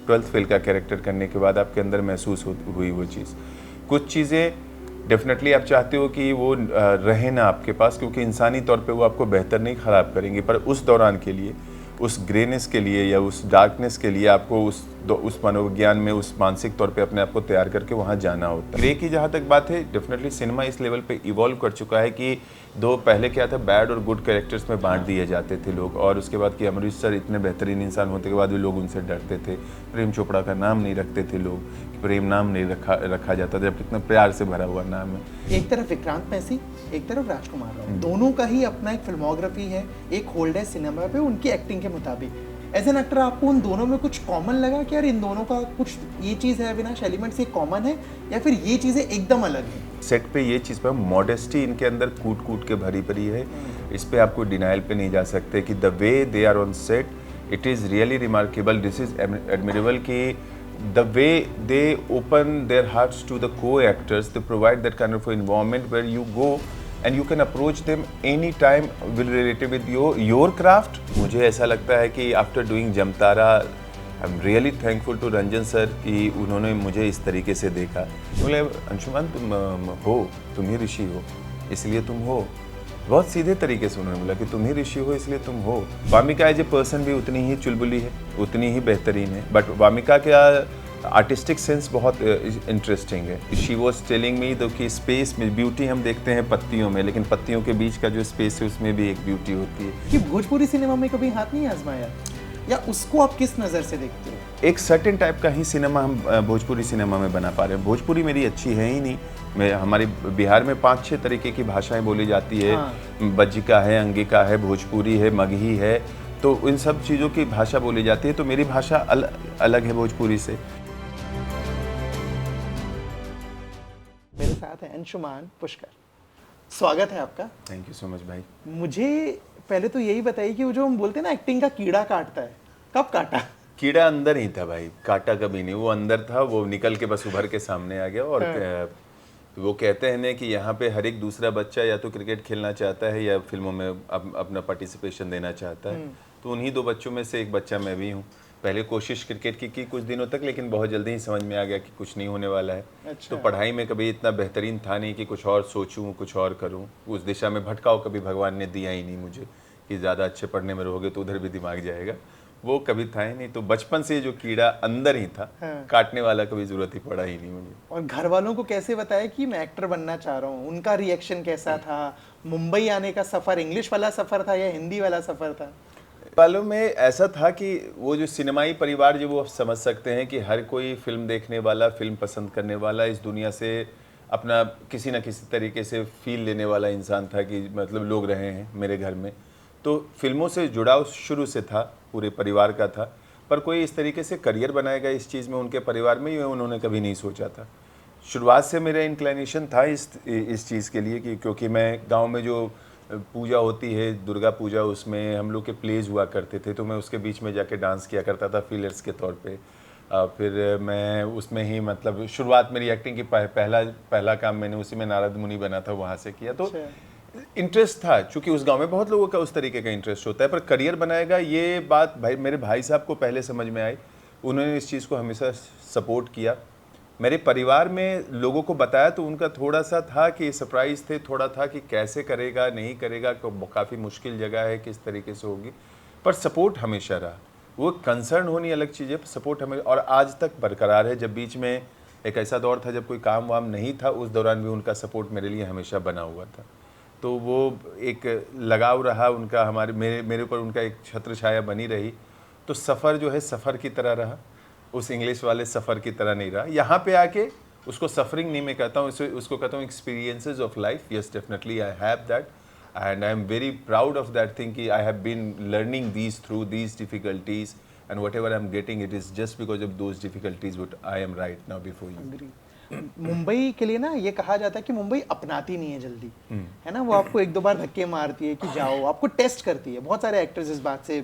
12th fail का character करने के बाद आपके अंदर महसूस हुई वो चीज़। कुछ चीज़ें डेफिनेटली आप चाहते हो कि वो रहे ना आपके पास, क्योंकि इंसानी तौर पे वो आपको बेहतर नहीं ख़राब करेंगे, पर उस दौरान के लिए, उस ग्रेनेस के लिए या उस डार्कनेस के लिए आपको उस मनोविज्ञान में, उस मानसिक तौर पे अपने आप को तैयार करके वहाँ जाना होता है। ग्रे की जहाँ तक बात है, डेफिनेटली सिनेमा इस लेवल पे इवॉल्व कर चुका है कि दो पहले क्या था, बैड और गुड कैरेक्टर्स में बांट दिए जाते थे लोग, और उसके बाद कि अमरीश सर इतने बेहतरीन इंसान होते के बाद भी लोग उनसे डरते थे। प्रेम चोपड़ा का नाम नहीं रखते थे लोग, प्रेम नाम नहीं रखा जाता था, जब कितना प्यार से भरा हुआ नाम है। एक तरफ विक्रांत मैसी, एक तरफ राजकुमार राव, दोनों का ही अपना एक फिल्मोग्राफी है, एक होल्ड है सिनेमा पे उनकी एक्टिंग के मुताबिक। एज एन एक्टर आपको उन दोनों में कुछ कॉमन लगा कि यार इन दोनों का कुछ ये चीज़ है, अविनाश एलिमेंट्स ये कॉमन है, या फिर ये चीज़ें एकदम अलग है? सेट पे ये चीज़ पर मॉडेस्टी इनके अंदर कूट कूट के भरी पड़ी है, इस पे आपको डिनाइल पे नहीं जा सकते कि the way they are on set, it is really remarkable, this is admirable कि the way they open their hearts to the co-actors, they provide that kind of environment where you go and you can approach them anytime will related with your craft. मुझे ऐसा लगता है कि after doing Jamtara, I'm really thankful to Ranjan sir कि उन्होंने मुझे इस तरीके से देखा। बोले अंशुमान तुम हो, तुम ही ऋषि हो इसलिए तुम हो। बहुत सीधे तरीके से उन्होंने बोला कि तुम ही ऋषि हो इसलिए तुम हो। वामिका एज ए पर्सन भी उतनी ही चुलबुली है, उतनी ही बेहतरीन है, बट वामिका का आर्टिस्टिक सेंस बहुत इंटरेस्टिंग है। शी वॉज टेलिंग मी दो कि स्पेस में ब्यूटी हम देखते हैं पत्तियों में, लेकिन पत्तियों के बीच का जो स्पेस है उसमें भी एक ब्यूटी होती है। कि भोजपुरी सिनेमा में कभी हाथ नहीं आजमाया, या उसको आप किस नज़र से देखते हो? एक सर्टेन टाइप का ही सिनेमा हम भोजपुरी सिनेमा में बना पा रहे हैं। भोजपुरी मेरी अच्छी है ही नहीं। हमारे बिहार में 5-6 तरीके की भाषाएं बोली जाती है। हाँ। बज्जिका है, अंगिका है, भोजपुरी है, मगही है, तो इन सब चीज़ों की भाषा बोली जाती है। तो मेरी भाषा अलग है भोजपुरी से। मेरे साथ है अंशुमान पुष्कर, स्वागत है आपका। थैंक यू सो मच भाई। मुझे पहले तो यही बताइए कि वो जो हम बोलते हैं ना एक्टिंग का कीड़ा काटता है, कब काटा? कीड़ा अंदर ही था भाई, काटा कभी नहीं। वो अंदर था, वो निकल के बस उभर के सामने आ गया। और हाँ। वो कहते हैं ना कि यहाँ पे हर एक दूसरा बच्चा या तो क्रिकेट खेलना चाहता है या फिल्मों में अपना पार्टिसिपेशन देना चाहता है। तो उन्हीं 2 बच्चों में से एक बच्चा मैं भी हूँ। पहले कोशिश क्रिकेट की कुछ दिनों तक, लेकिन बहुत जल्दी ही समझ में आ गया कि कुछ नहीं होने वाला है। अच्छा। तो पढ़ाई में कभी इतना बेहतरीन था नहीं कि कुछ और सोचूं, कुछ और करूं। उस दिशा में भटकाव कभी भगवान ने दिया ही नहीं मुझे कि ज़्यादा अच्छे पढ़ने में रहोगे तो उधर भी दिमाग जाएगा, वो कभी था ही नहीं। तो बचपन से जो कीड़ा अंदर ही था। हाँ। काटने वाला कभी जरूरत ही पड़ा ही नहीं मुझे। और घर वालों को कैसे बताया कि मैं एक्टर बनना चाह रहा हूँ? उनका रिएक्शन कैसा था? मुंबई आने का सफ़र इंग्लिश वाला सफ़र था या हिंदी वाला सफ़र था? वालों में ऐसा था कि वो जो सिनेमाई परिवार, जो वो समझ सकते हैं कि हर कोई फिल्म देखने वाला, फिल्म पसंद करने वाला, इस दुनिया से अपना किसी न किसी तरीके से फील लेने वाला इंसान था कि मतलब लोग रहे हैं मेरे घर में। तो फिल्मों से जुड़ाव शुरू से था, पूरे परिवार का था, पर कोई इस तरीके से करियर बनाएगा इस चीज़ में उनके परिवार में, ये उन्होंने कभी नहीं सोचा था। शुरुआत से मेरा इंक्लिनेशन था इस चीज़ के लिए कि क्योंकि मैं गांव में जो पूजा होती है, दुर्गा पूजा, उसमें हम लोग के प्लेज हुआ करते थे, तो मैं उसके बीच में जाके डांस किया करता था फीलर्स के तौर पे। फिर मैं उसमें ही मतलब शुरुआत मेरी एक्टिंग की पहला काम मैंने उसी में नारद मुनि बना था, वहाँ से किया। तो इंटरेस्ट था, चूँकि उस गांव में बहुत लोगों का उस तरीके का इंटरेस्ट होता है, पर करियर बनाएगा ये बात भाई मेरे भाई साहब को पहले समझ में आई। उन्होंने इस चीज़ को हमेशा सपोर्ट किया। मेरे परिवार में लोगों को बताया तो उनका थोड़ा सा था कि सरप्राइज़ थे, थोड़ा था कि कैसे करेगा, नहीं करेगा, काफ़ी मुश्किल जगह है, किस तरीके से होगी, पर सपोर्ट हमेशा रहा। वो कंसर्न होनी अलग चीज़ है, सपोर्ट हमें और आज तक बरकरार है। जब बीच में एक ऐसा दौर था जब कोई काम वाम नहीं था, उस दौरान भी उनका सपोर्ट मेरे लिए हमेशा बना हुआ था। तो वो एक लगाव रहा उनका, मेरे ऊपर उनका एक छत्र छाया बनी रही। तो सफ़र जो है सफ़र की तरह रहा, उस इंग्लिश वाले सफ़र की तरह नहीं रहा। यहाँ पे आके उसको सफरिंग नहीं मैं कहता हूँ, उसको कहता हूँ experiences of life. Yes, definitely I have that and I am very proud of that thing कि I have been learning these through these difficulties and whatever I am getting it is just because of those difficulties what I am right now before you. Mumbai के लिए ना ये कहा जाता है कि मुंबई अपनाती नहीं है जल्दी, है ना? वो आपको 1-2 बार धक्के मारती है कि जाओ, आपको टेस्ट करती है। बहुत सारे एक्टर्स इस बात से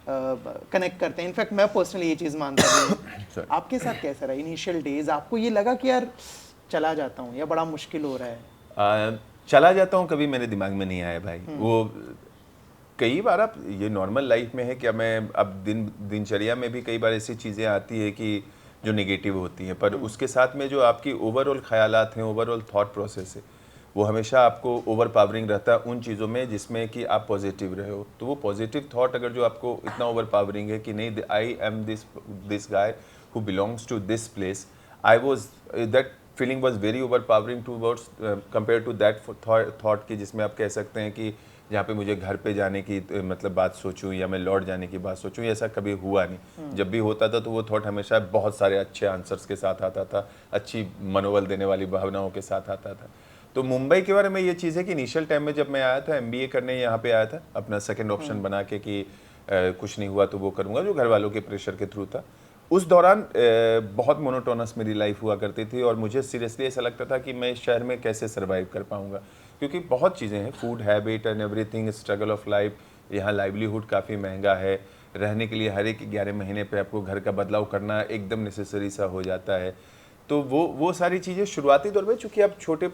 कनेक्ट करते हैं। इनफैक्ट मैं पर्सनली ये चीज़ मानता हूँ। आपके साथ कैसा रहा इनिशियल डेज? आपको ये लगा कि यार चला जाता हूँ या बड़ा मुश्किल हो रहा है? चला जाता हूँ कभी मेरे दिमाग में नहीं आया भाई। वो कई बार आप ये नॉर्मल लाइफ में है क्या, मैं अब दिनचर्या में भी कई बार ऐसी चीज़ें आती है कि जो नेगेटिव होती हैं, पर उसके साथ में जो आपकी ओवरऑल ख्यालात हैं, ओवरऑल थॉट प्रोसेस है, वो हमेशा आपको ओवर पावरिंग रहता है उन चीज़ों में जिसमें कि आप पॉजिटिव रहे हो। तो वो पॉजिटिव थॉट अगर जो आपको इतना ओवर पावरिंग है कि नहीं, I am this guy who belongs to this place, I was that feeling was very overpowering towards compare to that thought की जिसमें आप कह सकते हैं कि जहाँ पे मुझे घर पे जाने की मतलब बात सोचूं या मैं लौट जाने की बात सोचूं, ऐसा कभी हुआ नहीं। जब भी होता था तो वो थॉट हमेशा बहुत सारे अच्छे आंसर्स के साथ आता था, अच्छी मनोबल देने वाली भावनाओं के साथ आता था। तो मुंबई के बारे में ये चीज़ है कि इनिशियल टाइम में जब मैं आया था एमबीए करने, यहाँ पे आया था अपना सेकंड ऑप्शन बना के कि कुछ नहीं हुआ तो वो करूँगा, जो घर वालों के प्रेशर के थ्रू था। उस दौरान बहुत मोनोटोनस मेरी लाइफ हुआ करती थी और मुझे सीरियसली ऐसा लगता था कि मैं शहर में कैसे सर्वाइव कर पाऊँगा, क्योंकि बहुत चीज़ें हैं, food habit and everything, struggle of life. यहाँ लाइवलीहुड काफ़ी महंगा है, रहने के लिए हर एक 11 महीने पे आपको घर का बदलाव करना एकदम नेसेसरी सा हो जाता है। तो वो सारी चीज़ें शुरुआती दौर में, चूँकि आप छोटे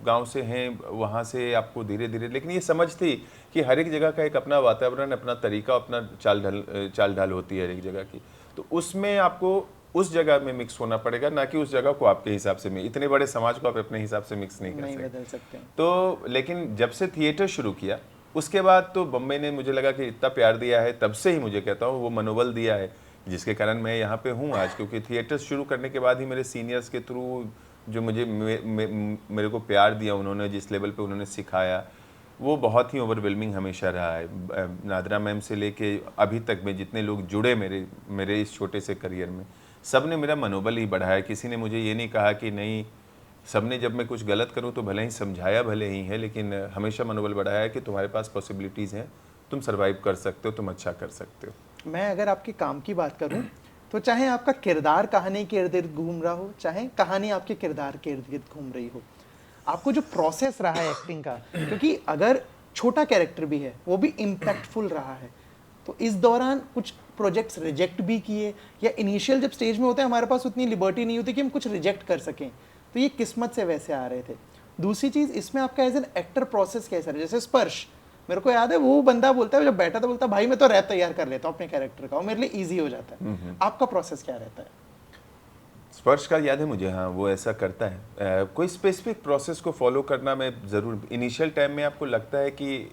गांव से हैं, वहाँ से आपको धीरे धीरे, लेकिन ये समझ थी कि हर एक जगह का एक अपना वातावरण, अपना तरीका, अपना चाल ढाल होती है हर एक जगह की। तो उसमें आपको उस जगह में मिक्स होना पड़ेगा, ना कि उस जगह को आपके हिसाब से इतने बड़े समाज को आप अपने हिसाब से मिक्स नहीं कर बदल सकते। तो लेकिन जब से थिएटर शुरू किया उसके बाद तो बम्बई ने मुझे लगा कि इतना प्यार दिया है, तब से ही मुझे कहता हूँ वो मनोबल दिया है जिसके कारण मैं यहाँ पे हूँ आज। क्योंकि थिएटर शुरू करने के बाद ही मेरे सीनियर्स के थ्रू जो मुझे मेरे को प्यार दिया उन्होंने, जिस लेवल पे उन्होंने सिखाया, वो बहुत ही ओवरवेलमिंग हमेशा रहा है। नादरा मैम से लेके अभी तक में जितने लोग जुड़े मेरे इस छोटे से करियर में, सब ने मेरा मनोबल ही बढ़ाया। किसी ने मुझे ये नहीं कहा कि नहीं, सबने जब मैं कुछ गलत करूं तो भले ही समझाया, भले ही है, लेकिन हमेशा मनोबल बढ़ाया कि तुम्हारे पास पॉसिबिलिटीज़ हैं, तुम सर्वाइव कर सकते हो, तुम अच्छा कर सकते हो। मैं अगर आपके काम की बात करूं तो चाहे आपका किरदार कहानी के इर्द गिर्द घूम रहा हो, चाहे कहानी आपके किरदार के इर्द गिर्द घूम रही हो, आपको जो प्रोसेस रहा है एक्टिंग का, क्योंकि अगर छोटा कैरेक्टर भी है वो भी इम्पैक्टफुल रहा है, तो इस दौरान कुछ प्रोजेक्ट्स रिजेक्ट भी किए, या इनिशियल जब स्टेज में होते हैं हमारे पास उतनी लिबर्टी नहीं होती कि हम कुछ रिजेक्ट कर सकें, तो ये किस्मत से वैसे आ रहे थे। दूसरी चीज़, इसमें आपका एज एन एक्टर प्रोसेस कैसा है? जैसे स्पर्श, मेरे को याद है वो बंदा बोलता है, जब बैठा था बोलता भाई मैं तो रैप तैयार कर लेता हूँ अपने कैरेक्टर का, वो मेरे लिए ईजी हो जाता है। आपका प्रोसेस क्या रहता है? स्पर्श का याद है मुझे, हाँ, वो ऐसा करता है। कोई स्पेसिफिक प्रोसेस को फॉलो करना मैं ज़रूर, इनिशियल टाइम में आपको लगता है कि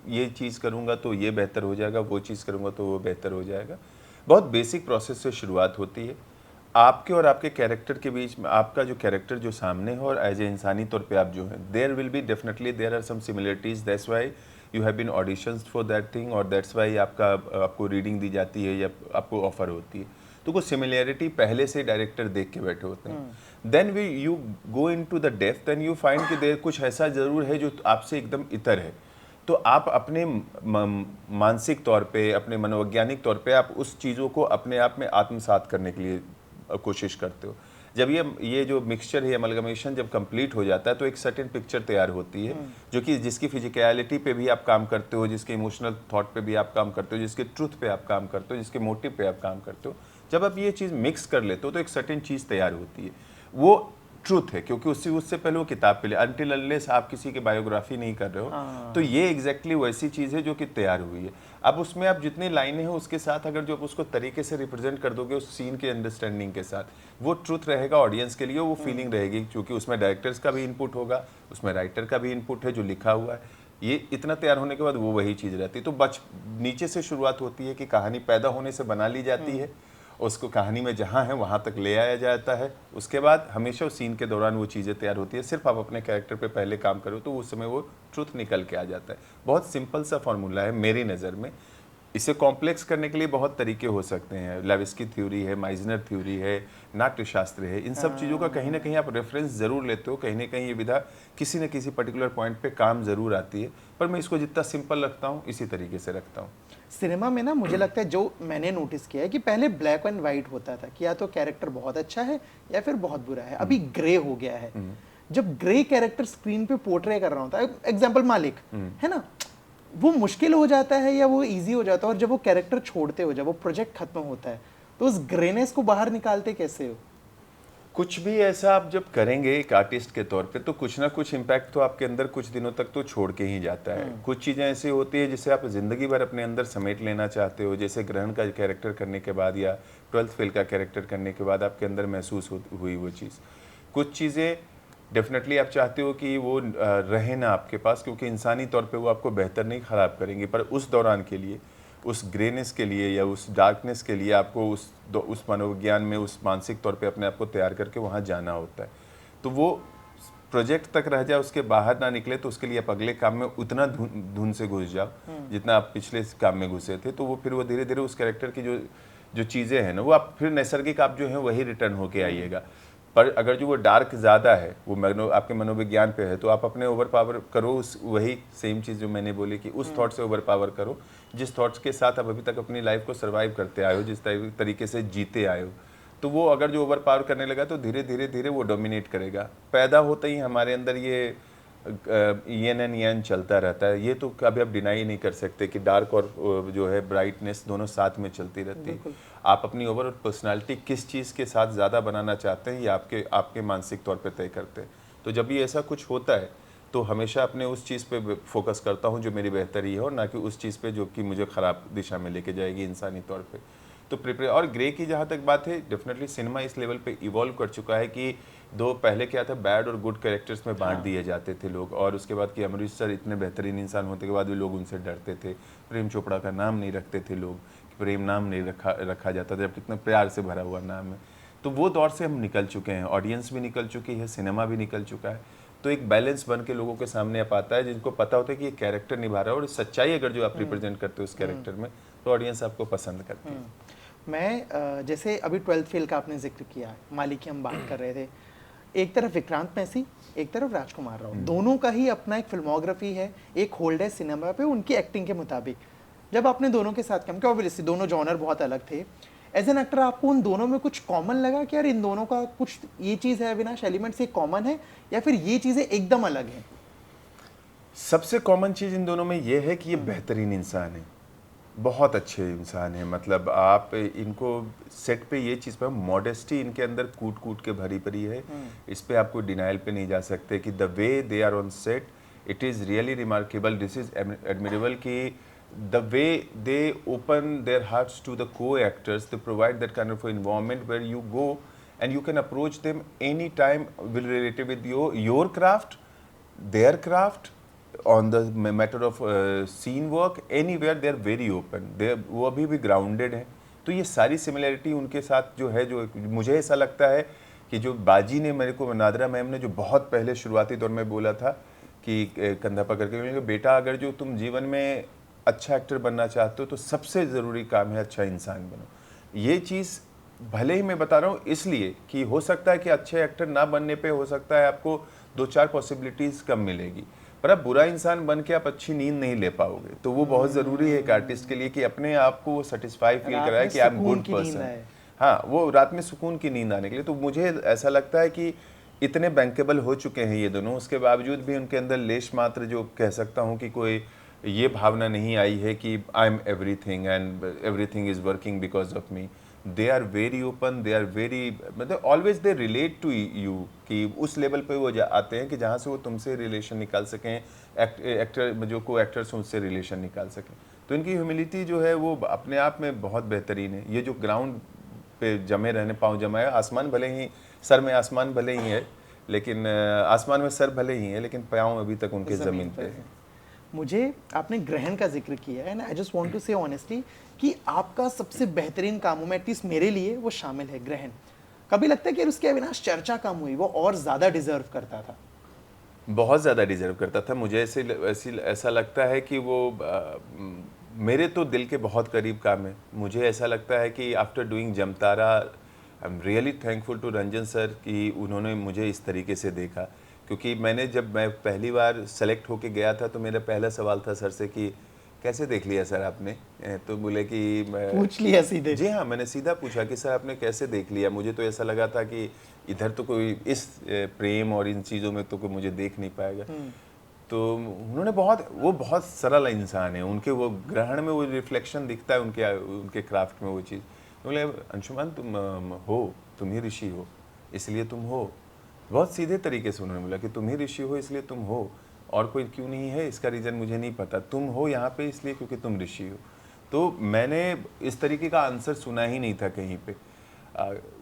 ये चीज़ करूँगा तो ये बेहतर हो जाएगा, वो चीज़ करूँगा तो वो बेहतर हो जाएगा। बहुत बेसिक प्रोसेस से शुरुआत होती है। आपके और आपके कैरेक्टर के बीच में, आपका जो कैरेक्टर जो सामने है और एज ए इंसानी तौर पे आप जो हैं, there will be definitely there are some similarities, that's why you have been auditions for that thing, और दैट्स व्हाई आपको रीडिंग दी जाती है या आपको ऑफर होती है। तो कुछ सिमिलैरिटी पहले से डायरेक्टर देख के बैठे होते हैं। Then you go into the depth and you find कि देयर कुछ ऐसा जरूर है जो आपसे एकदम इतर है। तो आप अपने मानसिक तौर पे, अपने मनोवैज्ञानिक तौर पे आप उस चीज़ों को अपने आप में आत्मसात करने के लिए कोशिश करते हो। जब ये जो मिक्सचर है, अमलगमेशन जब कंप्लीट हो जाता है तो एक सर्टेन पिक्चर तैयार होती है, जो कि जिसकी फिजिकलिटी पे भी आप काम करते हो, जिसके इमोशनल थॉट पे भी आप काम करते हो, जिसके ट्रुथ पे आप काम करते हो, जिसके मोटिव पे आप काम करते हो। जब आप ये चीज़ मिक्स कर लेते हो तो एक सर्टेन चीज़ तैयार होती है, वो ट्रुथ है। क्योंकि उससे पहले वो किताब पे अनटिल अनलेस आप किसी की बायोग्राफी नहीं कर रहे हो, तो ये एग्जैक्टली वैसी चीज़ है जो कि तैयार हुई है। अब उसमें आप जितनी लाइनें हैं उसके साथ अगर जो आप उसको तरीके से रिप्रेजेंट कर दोगे उस सीन के अंडरस्टैंडिंग के साथ, वो ट्रुथ रहेगा ऑडियंस के लिए, वो फीलिंग रहेगी, क्योंकि उसमें डायरेक्टर्स का भी इनपुट होगा, उसमें राइटर का भी इनपुट है जो लिखा हुआ है। ये इतना तैयार होने के बाद वो वही चीज़ रहती है। तो नीचे से शुरुआत होती है कि कहानी पैदा होने से बना ली जाती है, उसको कहानी में जहाँ है वहाँ तक ले आया जाता है। उसके बाद हमेशा उस सीन के दौरान वो चीज़ें तैयार होती है। सिर्फ आप अपने कैरेक्टर पे पहले काम करो तो उस समय वो ट्रुथ निकल के आ जाता है। बहुत सिंपल सा फॉर्मूला है मेरी नज़र में। इसे कॉम्प्लेक्स करने के लिए बहुत तरीके हो सकते हैं। लेविस्की थ्योरी है, माइजनर थ्योरी है, नाट्यशास्त्र है। इन सब चीज़ों का कहीं ना कहीं आप रेफरेंस ज़रूर लेते हो। कहीं ना कहीं ये विधा किसी न किसी पर्टिकुलर पॉइंट पे काम ज़रूर आती है, पर मैं इसको जितना सिंपल रखता हूँ इसी तरीके से रखता हूँ। सिनेमा में ना मुझे लगता है, जो मैंने नोटिस किया है कि पहले ब्लैक एंड वाइट होता था कि या तो कैरेक्टर बहुत अच्छा है या फिर बहुत बुरा है। अभी ग्रे हो गया है। जब ग्रे कैरेक्टर स्क्रीन पे पोर्ट्रे कर रहा होता है, एग्जांपल मालिक है ना, वो मुश्किल हो जाता है या वो इजी हो जाता है? और जब वो कैरेक्टर छोड़ते हो, जब वो प्रोजेक्ट खत्म होता है, तो उस ग्रेनेस को बाहर निकालते कैसे हो? कुछ भी ऐसा आप जब करेंगे एक आर्टिस्ट के तौर पे तो कुछ ना कुछ इम्पैक्ट तो आपके अंदर कुछ दिनों तक तो छोड़ के ही जाता है। कुछ चीज़ें ऐसी होती है जिसे आप ज़िंदगी भर अपने अंदर समेट लेना चाहते हो, जैसे ग्रहण का कैरेक्टर करने के बाद या 12th फेल का कैरेक्टर करने के बाद आपके अंदर महसूस हुई वो चीज़। कुछ चीज़ें डेफिनेटली आप चाहते हो कि वो रहे ना आपके पास, क्योंकि इंसानी तौर पे वो आपको बेहतर नहीं ख़राब करेंगे, पर उस दौरान के लिए, उस ग्रेनेस के लिए या उस डार्कनेस के लिए आपको उस मनोविज्ञान में, उस मानसिक तौर पे अपने आप को तैयार करके वहाँ जाना होता है। तो वो प्रोजेक्ट तक रह जाए, उसके बाहर ना निकले, तो उसके लिए आप अगले काम में उतना धुन से घुस जाओ जितना आप पिछले काम में घुसे थे। तो वो फिर वो धीरे धीरे उस कैरेक्टर की जो जो चीज़ें हैं ना, वो आप फिर नैसर्गिक आप जो है वही रिटर्न होके आइएगा। पर अगर जो वो डार्क ज़्यादा है, वो आपके मनोविज्ञान पे है, तो आप अपने ओवर पावर करो उस वही सेम चीज़ जो मैंने बोली कि उस थॉट से ओवर पावर करो जिस थॉट्स के साथ आप अभी तक अपनी लाइफ को सर्वाइव करते आए हो, जिस तरीके से जीते आए हो। तो वो अगर जो ओवर पावर करने लगा तो धीरे धीरे धीरे वो डोमिनेट करेगा। पैदा होते ही हमारे अंदर ये येन एंड यान चलता रहता है। ये तो कभी आप डिनाई नहीं कर सकते कि डार्क और जो है ब्राइटनेस दोनों साथ में चलती रहती है। आप अपनी ओवरऑल पर्सनालिटी किस चीज़ के साथ ज़्यादा बनाना चाहते हैं ये आपके आपके मानसिक तौर पे तय करते हैं। तो जब भी ऐसा कुछ होता है तो हमेशा अपने उस चीज़ पे फोकस करता हूँ जो मेरी बेहतरी है, और ना कि उस चीज़ पे जो कि मुझे ख़राब दिशा में लेके जाएगी इंसानी तौर पे। तो प्रिपेयर। और ग्रे की जहाँ तक बात है, डेफिनेटली सिनेमा इस लेवल पे इवॉल्व कर चुका है कि दो पहले क्या था, बैड और गुड कैरेक्टर्स में बांट दिए जाते थे लोग, और उसके बाद कि अमरीश सर इतने बेहतरीन इंसान होते के बाद भी लोग उनसे डरते थे। प्रेम चोपड़ा का नाम नहीं रखते थे लोग, प्रेम नाम नहीं रखा जाता था, जब कितना प्यार से भरा हुआ नाम है। तो वो दौर से हम निकल चुके हैं, ऑडियंस भी निकल चुकी है, सिनेमा भी निकल चुका है। तो एक बैलेंस बन के लोगों के सामने आप आता है जिनको पता होता है कि ये कैरेक्टर निभा रहा है, और सच्चाई अगर जो आप रिप्रेजेंट करते हो उस कैरेक्टर में, तो ऑडियंस आपको पसंद करती है। मैं जैसे अभी 12th फेल का आपने जिक्र किया, मालिक की हम बात कर रहे थे, एक तरफ विक्रांत मैसी, एक तरफ राजकुमार राव, दोनों का ही अपना एक फिल्मोग्राफी है, एक होल्ड है सिनेमा पे उनकी एक्टिंग के मुताबिक। जब आपने दोनों के साथ काम किया, ऑब्वियसली दोनों जॉनर बहुत अलग थे, एज एन एक्टर आपको उन दोनों में कुछ कॉमन लगा कि यार इन दोनों का कुछ ये चीज़ है, अविनाश एलिमेंट्स ये कॉमन है, या फिर ये चीज़ें एकदम अलग हैं? सबसे कॉमन चीज़ इन दोनों में ये है कि ये बेहतरीन इंसान है, बहुत अच्छे इंसान है। मतलब आप इनको सेट पे ये चीज़ पर, मॉडेस्टी इनके अंदर कूट कूट के भरी पड़ी है। इस पे आपको डिनाइल पे नहीं जा सकते कि the way they are on set, it is really remarkable, this is admirable कि the way they open their hearts to the co-actors, they provide that kind of environment where you go and you can approach them anytime, will relate with your craft, their craft, on the matter of scene work, anywhere they are very open, they वो अभी भी grounded हैं। तो ये सारी similarity उनके साथ जो है, जो मुझे ऐसा लगता है कि जो बाजी ने मेरे को, नादरा मैम ने जो बहुत पहले शुरुआती दौर में बोला था कि कंधा पकड़ के, बेटा अगर जो तुम जीवन में अच्छा एक्टर बनना चाहते हो तो सबसे ज़रूरी काम है अच्छा इंसान बनो। ये चीज़ भले ही मैं बता रहा हूँ इसलिए कि हो सकता है कि अच्छे एक्टर ना बनने पे हो सकता है आपको 2-4 पॉसिबिलिटीज़ कम मिलेगी, पर आप बुरा इंसान बन के आप अच्छी नींद नहीं ले पाओगे। तो वो बहुत ज़रूरी है एक आर्टिस्ट के लिए कि अपने आप को वो सेटिस्फाई फील कराए कि आई एम गुड पर्सन। हाँ, वो रात में सुकून की नींद आने के लिए। तो मुझे ऐसा लगता है कि इतने बैंकेबल हो चुके हैं ये दोनों, उसके बावजूद भी उनके अंदर लेश मात्र जो कह सकता हूँ कि कोई ये भावना नहीं आई है कि I am everything and everything is working because of me. They are very open, they are very, मतलब always they relate to you, कि उस लेवल पे वो आते हैं कि जहाँ से वो तुमसे रिलेशन निकाल सकें, एक्टर जो को एक्टर्स हैं उससे रिलेशन निकाल सकें। तो इनकी ह्यूमिलिटी जो है वो अपने आप में बहुत बेहतरीन है। ये जो ग्राउंड पे जमे रहने, पाँव जमाए, आसमान भले ही, सर में आसमान भले ही है लेकिन आसमान में सर भले ही है लेकिन पाँव अभी तक उनके ज़मीन पे है। मुझे आपने ग्रहण का जिक्र किया है ना, आई जस्ट वांट टू से ऑनेस्टली कि आपका सबसे बेहतरीन कामों में, एटलीस्ट मेरे लिए, वो शामिल है ग्रहण। कभी लगता है कि उसके अविनाश चर्चा कम हुई, वो और ज़्यादा डिजर्व करता था? बहुत ज़्यादा डिजर्व करता था। मुझे ऐसा लगता है कि वो मेरे तो दिल के बहुत करीब काम है। मुझे ऐसा लगता है कि after doing Jamtara, I am really thankful to Ranjan sir कि उन्होंने मुझे इस तरीके से देखा। क्योंकि जब मैं पहली बार सेलेक्ट होके गया था तो मेरा पहला सवाल था सर से कि कैसे देख लिया सर आपने? तो बोले कि पूछ लिया सीधे? जी हाँ, मैंने सीधा पूछा कि सर आपने कैसे देख लिया? मुझे तो ऐसा लगा था कि इधर तो कोई इस प्रेम और इन चीज़ों में तो कोई मुझे देख नहीं पाएगा। तो उन्होंने वो बहुत सरल इंसान है, उनके वो ग्रहण में वो रिफ्लेक्शन दिखता है उनके क्राफ्ट में वो चीज़। बोले अंशुमान तुम हो, तुम ही ऋषि हो, इसलिए तुम हो। बहुत सीधे तरीके से उन्होंने बोला कि तुम ही ऋषि हो इसलिए तुम हो, और कोई क्यों नहीं है इसका रीज़न मुझे नहीं पता, तुम हो यहाँ पे इसलिए क्योंकि तुम ऋषि हो। तो मैंने इस तरीके का आंसर सुना ही नहीं था कहीं पे।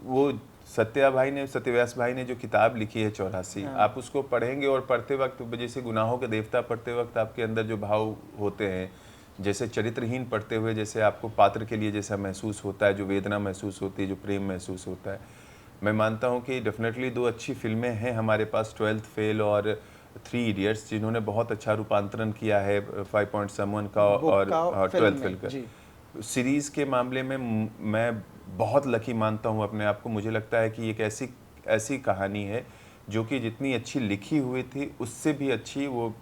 वो सत्यव्यास भाई ने जो किताब लिखी है 84, आप उसको पढ़ेंगे और पढ़ते वक्त जैसे गुनाहों के देवता पढ़ते वक्त आपके अंदर जो भाव होते हैं, जैसे चरित्रहीन पढ़ते हुए जैसे आपको पात्र के लिए जैसा महसूस होता है, जो वेदना महसूस होती है, जो प्रेम महसूस होता है, मैं मानता हूँ कि डेफिनेटली 2 अच्छी फिल्में हैं हमारे पास, 12th फेल और 3 इडियट्स, जिन्होंने बहुत अच्छा रूपांतरण किया है 5 पॉइंट समवन का और 12th फेल का। सीरीज़ के मामले में मैं बहुत लकी मानता हूँ अपने आप को। मुझे लगता है कि एक ऐसी कहानी है जो कि जितनी अच्छी लिखी हुई थी उससे भी अच्छी वो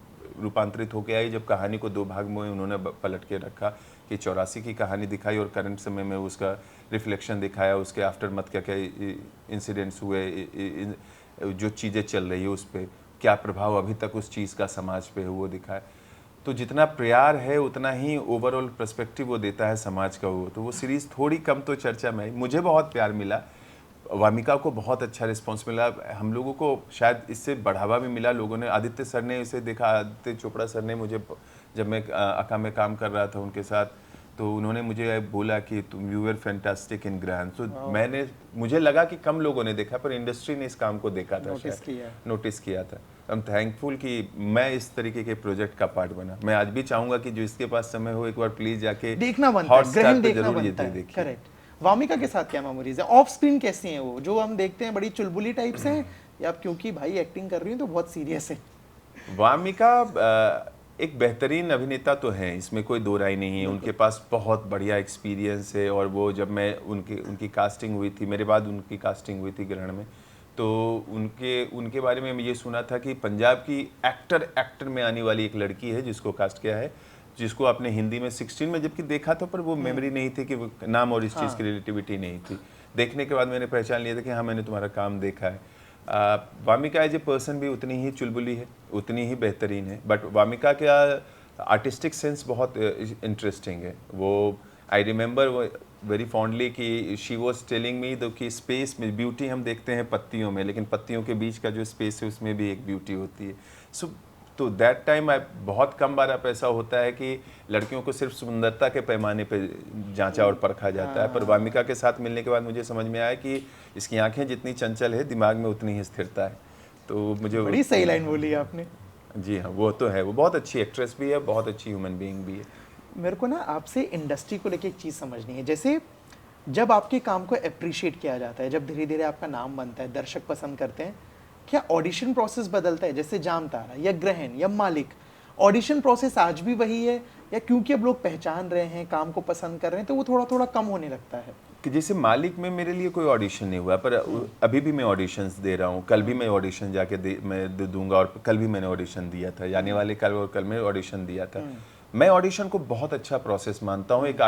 रूपांतरित होकर आई। जब कहानी को 2 भाग में उन्होंने पलट के रखा कि 84 की कहानी दिखाई और करंट समय में उसका रिफ्लेक्शन दिखाया, उसके आफ्टर मत क्या क्या इंसिडेंट्स हुए, जो चीज़ें चल रही है उस पर क्या प्रभाव अभी तक उस चीज़ का समाज पे है वो दिखाया। तो जितना प्यार है उतना ही ओवरऑल पर्सपेक्टिव वो देता है समाज का वो। तो वो सीरीज़ थोड़ी कम तो चर्चा में आई, मुझे बहुत प्यार मिला, वामिका को बहुत अच्छा रिस्पांस मिला, हम लोगों को शायद इससे बढ़ावा भी मिला। लोगों ने, आदित्य सर ने इसे देखा, आदित्य चोपड़ा सर ने मुझे, जब मैं अका में काम कर रहा था उनके साथ, तो उन्होंने मुझे बोला कि तुम यू वर फैंटास्टिक इन ग्रहण। तो मुझे लगा कि कम लोगों ने देखा, पर इंडस्ट्री ने इस काम को देखा था, नोटिस किया था। आई एम थैंकफुल कि मैं इस तरीके के प्रोजेक्ट का पार्ट बना। मैं आज भी चाहूंगा कि जो इसके पास समय हो एक बार प्लीज जाके देखना बनता है, ग्रहण देखना बनता है। करेक्ट। वामिका के साथ क्या मेमोरीज है? ऑफ स्क्रीन कैसी हैं वो, जो हम देखते हैं बड़ी चुलबुली टाइप से हैं, या क्योंकि भाई एक्टिंग कर रही हैं तो बहुत सीरियस है? वामिका एक बेहतरीन अभिनेता तो हैं, इसमें कोई दो राय नहीं है। उनके पास बहुत बढ़िया एक्सपीरियंस है, और वो जब मैं उनकी कास्टिंग हुई थी, मेरे बाद उनकी कास्टिंग हुई थी ग्रहण में, तो उनके बारे में ये सुना था कि पंजाब की एक्टर में आने वाली एक लड़की है जिसको कास्ट किया है, जिसको आपने हिंदी में 16 में जबकि देखा था, पर वो मेमोरी नहीं थी कि नाम और इस चीज़ की रिलेटिविटी नहीं थी। देखने के बाद मैंने पहचान लिया था कि हाँ, मैंने तुम्हारा काम देखा है। वामिका एज ए पर्सन भी उतनी ही चुलबुली है, उतनी ही बेहतरीन है, बट वामिका का आर्टिस्टिक सेंस बहुत इंटरेस्टिंग है। वो आई रिमेंबर वेरी फॉन्डली कि शी वॉज टेलिंग मी दो कि स्पेस में ब्यूटी हम देखते हैं पत्तियों में, लेकिन पत्तियों के बीच का जो स्पेस है उसमें भी एक ब्यूटी होती है। तो दैट टाइम बहुत कम बार आप ऐसा होता है कि लड़कियों को सिर्फ सुंदरता के पैमाने पे जांचा और परखा जाता है, पर वामिका के साथ मिलने के बाद मुझे समझ में आया कि इसकी आंखें जितनी चंचल है, दिमाग में उतनी ही स्थिरता है। तो मुझे बड़ी सही लाइन बोली आपने। जी हाँ, वो तो है, वो बहुत अच्छी एक्ट्रेस भी है, बहुत अच्छी ह्यूमन बीइंग भी है। मेरे को ना आपसे इंडस्ट्री को लेके एक चीज़ समझनी है। जैसे जब आपके काम को अप्रिशिएट किया जाता है, जब धीरे धीरे आपका नाम बनता है, दर्शक पसंद करते हैं, क्या ऑडिशन प्रोसेस बदलता है? जैसे जाम तारा या ग्रहण या मालिक, ऑडिशन प्रोसेस आज भी वही है, या क्योंकि अब लोग पहचान रहे हैं, काम को पसंद कर रहे हैं, तो वो थोड़ा थोड़ा कम होने लगता है? कि जैसे मालिक में मेरे लिए कोई ऑडिशन नहीं हुआ, पर अभी भी मैं ऑडिशंस दे रहा हूँ। कल भी मैं ऑडिशन जाके मैं दूंगा, और कल भी मैंने ऑडिशन दिया था, जाने वाले कल और कल में ऑडिशन दिया था। मैं ऑडिशन को बहुत अच्छा प्रोसेस मानता हूँ एक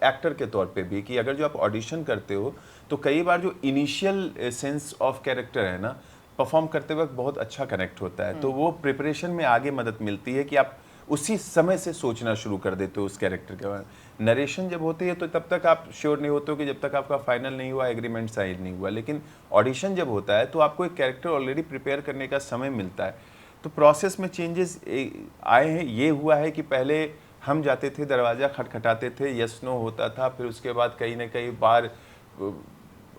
एक्टर के तौर पे भी, कि अगर जो आप ऑडिशन करते हो तो कई बार जो इनिशियल सेंस ऑफ कैरेक्टर है ना, परफॉर्म करते वक्त बहुत अच्छा कनेक्ट होता है। तो वो प्रिपरेशन में आगे मदद मिलती है कि आप उसी समय से सोचना शुरू कर देते हो उस कैरेक्टर के बारे में। नरेशन जब होती है तो तब तक आप श्योर नहीं होते हो कि जब तक आपका फाइनल नहीं हुआ, एग्रीमेंट साइन नहीं हुआ। लेकिन ऑडिशन जब होता है तो आपको एक कैरेक्टर ऑलरेडी प्रिपेयर करने का समय मिलता है। तो प्रोसेस में चेंजेस आए हैं। ये हुआ है कि पहले हम जाते थे, दरवाज़ा खटखटाते थे, यस नो होता था, फिर उसके बाद कहीं ना कहीं बार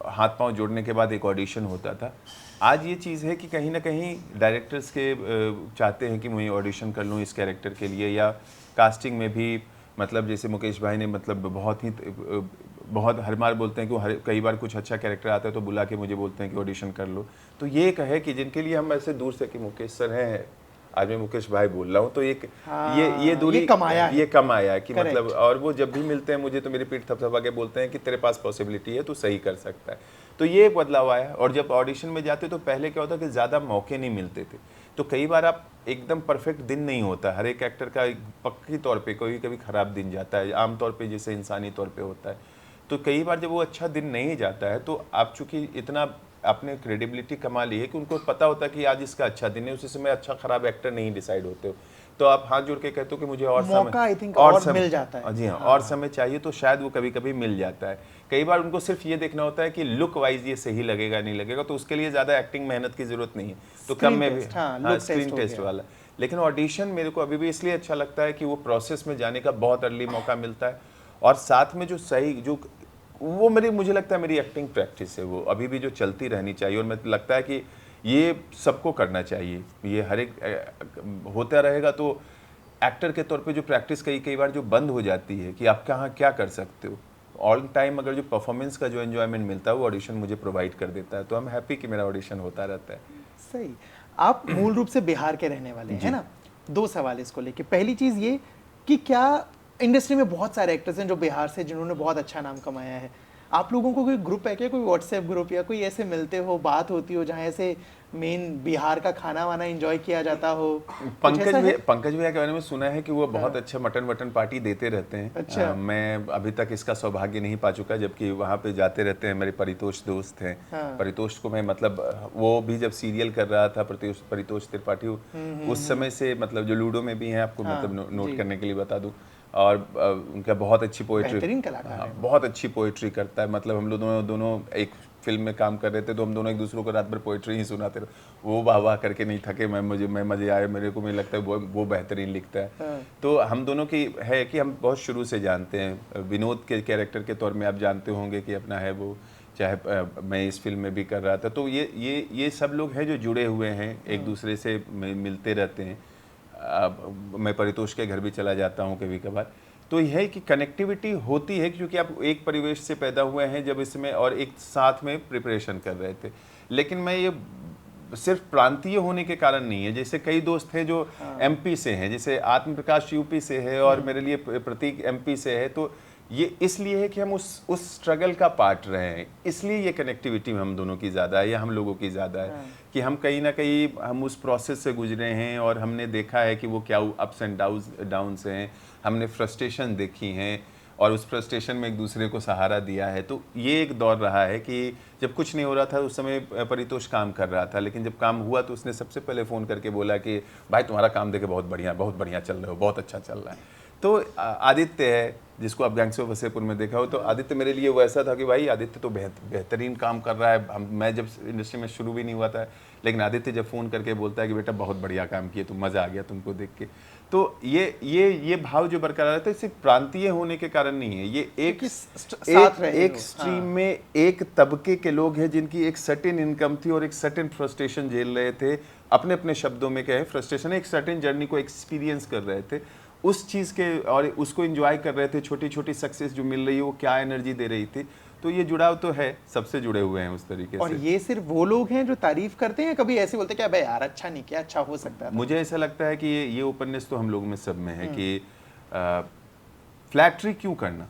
हाथ पांव जोड़ने के बाद एक ऑडिशन होता था। आज ये चीज़ है कि कहीं ना कहीं डायरेक्टर्स के चाहते हैं कि मैं ऑडिशन कर लूँ इस कैरेक्टर के लिए, या कास्टिंग में भी, मतलब जैसे मुकेश भाई ने मतलब बहुत हर बार बोलते हैं कि कई बार कुछ अच्छा कैरेक्टर आता है तो बुला के मुझे बोलते हैं कि ऑडिशन कर लो। तो ये एक है कि जिनके लिए हम ऐसे दूर से कि मुकेश सर हैं, आज मैं मुकेश भाई बोल रहा हूँ, तो एक ये दूरी कम आया है कि मतलब, और वो जब भी मिलते हैं मुझे तो मेरी पीठ थपथपा के बोलते हैं कि तेरे पास पॉसिबिलिटी है, तू सही कर सकता है। तो ये एक बदलाव आया। और जब ऑडिशन में जाते तो पहले क्या होता कि ज़्यादा मौके नहीं मिलते थे, तो कई बार आप एकदम परफेक्ट दिन नहीं होता, हर एक एक्टर का पक्की तौर पे कभी कभी ख़राब दिन जाता है, आमतौर पे जैसे इंसानी तौर पे होता है। तो कई बार जब वो अच्छा दिन नहीं जाता है तो आप चूँकि इतना आपने क्रेडिबिलिटी कमा ली है कि उनको पता होता है कि आज इसका अच्छा दिन है, उसी समय अच्छा ख़राब एक्टर नहीं डिसाइड होते हो। तो आप हाथ जोड़ के कहते हो कि मुझे और मौका I think और और मिल जाता है। जी हाँ, और समय चाहिए, तो शायद वो कभी कभी मिल जाता है। कई बार उनको सिर्फ ये देखना होता है कि लुक वाइज ये सही लगेगा नहीं लगेगा, तो उसके लिए ज़्यादा एक्टिंग मेहनत की जरूरत नहीं है, तो कम में भी स्क्रीन टेस्ट वाला। लेकिन ऑडिशन मेरे को अभी भी इसलिए अच्छा लगता है कि वो प्रोसेस में जाने का बहुत अर्ली मौका मिलता है, और साथ में जो सही जो वो मुझे लगता है मेरी एक्टिंग प्रैक्टिस है, वो अभी भी जो चलती रहनी चाहिए, और मुझे लगता है कि ये सबको करना चाहिए। ये हर एक होता रहेगा तो एक्टर के तौर पे जो प्रैक्टिस कई बार जो बंद हो जाती है कि आप कहाँ क्या कर सकते हो, ऑल टाइम अगर जो परफॉर्मेंस का जो एंजॉयमेंट मिलता है वो ऑडिशन मुझे प्रोवाइड कर देता है, तो आई एम हैप्पी कि मेरा ऑडिशन होता रहता है। सही। आप मूल रूप से बिहार के रहने वाले हैं, है ना? 2 सवाल इसको लेके। पहली चीज़ ये कि क्या इंडस्ट्री में बहुत सारे एक्टर्स हैं जो बिहार से, जिन्होंने बहुत अच्छा नाम कमाया है। आप लोगों को कोई ग्रुप है क्या, कोई व्हाट्सएप ग्रुप या कोई ऐसे मिलते हो, बात होती हो जहाँ ऐसे मेन बिहार का खाना वाना एंजॉय किया जाता हो? पंकज भैया के बारे में सुना है कि वो बहुत अच्छा मटन पार्टी देते रहते हैं। अच्छा। मैं अभी तक इसका सौभाग्य नहीं पा चुका, जबकि वहाँ पे जाते रहते हैं। मेरे परितोष दोस्त हैं। परितोष को मैं मतलब वो भी जब सीरियल कर रहा था, परितोष त्रिपाठी, उस समय से मतलब जो लूडो में भी हैं, आपको मतलब नोट करने के लिए बता दूं, और उनका बहुत अच्छी पोएट्री, बेहतरीन कलाकार है, बहुत अच्छी पोएट्री करता है। मतलब हम लोग दोनों एक फिल्म में काम कर रहे थे, तो हम दोनों एक दूसरे को रात भर पोएट्री ही सुनाते रहे। वो वाह वाह करके नहीं थके, मैं मजे आए मेरे को, मुझे लगता है वो बेहतरीन लिखता है। तो हम दोनों की है कि हम बहुत शुरू से जानते हैं। विनोद के कैरेक्टर के तौर में आप जानते होंगे कि अपना है वो, चाहे मैं इस फिल्म में भी कर रहा था, तो ये सब लोग हैं जो जुड़े हुए हैं, एक दूसरे से मिलते रहते हैं। मैं परितोष के घर भी चला जाता हूँ कभी कभार, तो यह है कि कनेक्टिविटी होती है, क्योंकि आप एक परिवेश से पैदा हुए हैं जब इसमें, और एक साथ में प्रिपरेशन कर रहे थे। लेकिन मैं ये सिर्फ प्रांतीय होने के कारण नहीं है। जैसे कई दोस्त हैं जो एमपी से हैं, जैसे आत्म प्रकाश यूपी से है और मेरे लिए प्रतीक एमपी से है, तो ये इसलिए है कि हम उस स्ट्रगल का पार्ट रहे हैं, इसलिए ये कनेक्टिविटी हम दोनों की ज़्यादा है, या हम लोगों की ज़्यादा है, कि हम कहीं ना कहीं हम उस प्रोसेस से गुजरे हैं, और हमने देखा है कि वो क्या अप्स एंड डाउन्स हैं, हमने फ्रस्ट्रेशन देखी हैं, और उस फ्रस्ट्रेशन में एक दूसरे को सहारा दिया है। तो ये एक दौर रहा है कि जब कुछ नहीं हो रहा था उस समय परितोष काम कर रहा था, लेकिन जब काम हुआ तो उसने सबसे पहले फ़ोन करके बोला कि भाई तुम्हारा काम देखे बहुत बढ़िया चल रहा हो, बहुत अच्छा चल रहा है। तो आदित्य है, जिसको आप गैंग्स ऑफ वसेपुर में देखा हो, तो आदित्य मेरे लिए वो ऐसा था कि भाई आदित्य तो बेहतरीन काम कर रहा है। मैं जब इंडस्ट्री में शुरू भी नहीं हुआ था, लेकिन आदित्य जब फ़ोन करके बोलता है कि बेटा बहुत बढ़िया काम किए, तुम, मज़ा आ गया तुमको देख के, तो ये भाव जो बरकरार है, तो सिर्फ प्रांतीय होने के कारण नहीं है, ये एक स्ट्रीम में एक तबके के लोग हैं जिनकी एक सर्टेन इनकम थी और एक सर्टेन फ्रस्ट्रेशन झेल रहे थे, अपने अपने शब्दों में कहे फ्रस्ट्रेशन, एक सर्टेन जर्नी को एक्सपीरियंस कर रहे थे, उस चीज़ के, और उसको एंजॉय कर रहे थे। छोटी छोटी सक्सेस जो मिल रही है वो क्या एनर्जी दे रही थी। तो ये जुड़ाव तो है, सबसे जुड़े हुए हैं उस तरीके और से। ये सिर्फ वो लोग हैं जो तारीफ करते हैं, कभी ऐसे बोलते हैं कि भाई यार अच्छा नहीं किया, अच्छा हो सकता है? मुझे ऐसा लगता है कि ये ओपननेस तो हम लोग में सब में है कि फ्लैटरी क्यों करना।